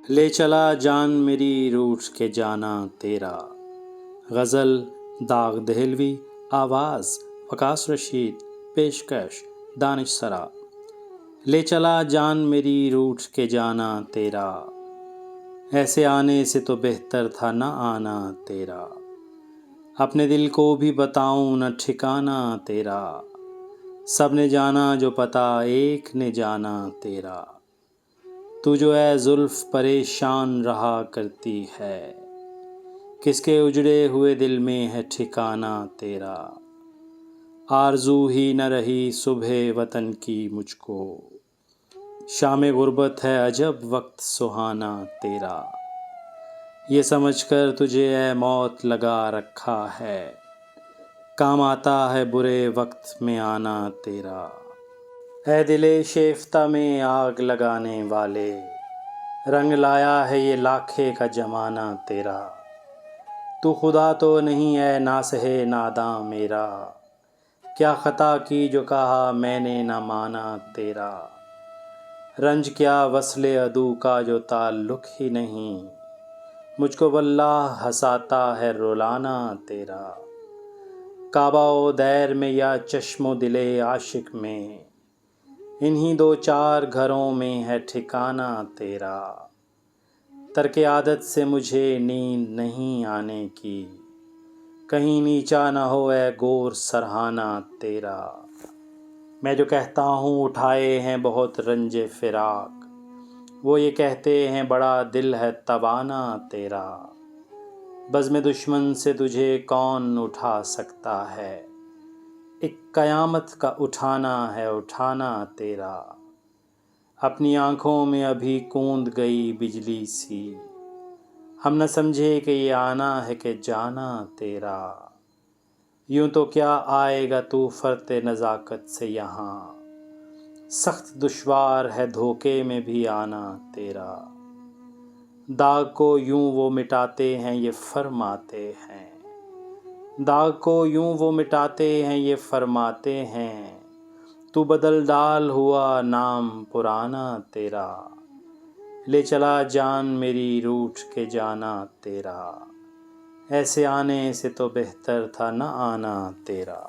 لے چلا جان میری روٹھ کے جانا تیرا۔ غزل داغ دہلوی، آواز وقاص رشید، پیشکش دانش سرا۔ لے چلا جان میری روٹھ کے جانا تیرا، ایسے آنے سے تو بہتر تھا نہ آنا تیرا۔ اپنے دل کو بھی بتاؤں نہ ٹھکانا تیرا، سب نے جانا جو پتہ ایک نے جانا تیرا۔ تو جو اے زلف پریشان رہا کرتی ہے، کس کے اجڑے ہوئے دل میں ہے ٹھکانا تیرا۔ آرزو ہی نہ رہی صبح وطن کی مجھ کو، شام غربت ہے عجب وقت سہانا تیرا۔ یہ سمجھ کر تجھے اے موت لگا رکھا ہے، کام آتا ہے برے وقت میں آنا تیرا۔ اے دل شیفتہ میں آگ لگانے والے، رنگ لایا ہے یہ لاکھے کا زمانہ تیرا۔ تو خدا تو نہیں اے ناصح ناداں میرا، کیا خطا کی جو کہا میں نے نہ مانا تیرا۔ رنج کیا وصل عدو کا جو تعلق ہی نہیں، مجھ کو واللہ ہنساتا ہے رلانا تیرا۔ کعبہ و دیر میں یا چشم و دل عاشق میں، انہی دو چار گھروں میں ہے ٹھکانہ تیرا۔ ترک عادت سے مجھے نیند نہیں آنے کی، کہیں نیچا نہ ہو اے گور سرہانہ تیرا۔ میں جو کہتا ہوں اٹھائے ہیں بہت رنج فراق، وہ یہ کہتے ہیں بڑا دل ہے توانا تیرا۔ بزم دشمن سے تجھے کون اٹھا سکتا ہے، ایک قیامت کا اٹھانا ہے اٹھانا تیرا۔ اپنی آنکھوں میں ابھی کوند گئی بجلی سی، ہم نہ سمجھے کہ یہ آنا ہے کہ جانا تیرا۔ یوں تو کیا آئے گا تو فرط نزاکت سے یہاں، سخت دشوار ہے دھوکے میں بھی آنا تیرا۔ داغ کو یوں وہ مٹاتے ہیں یہ فرماتے ہیں، داغ کو یوں وہ مٹاتے ہیں یہ فرماتے ہیں، تو بدل ڈال ہوا نام پرانا تیرا۔ لے چلا جان میری روٹھ کے جانا تیرا، ایسے آنے سے تو بہتر تھا نہ آنا تیرا۔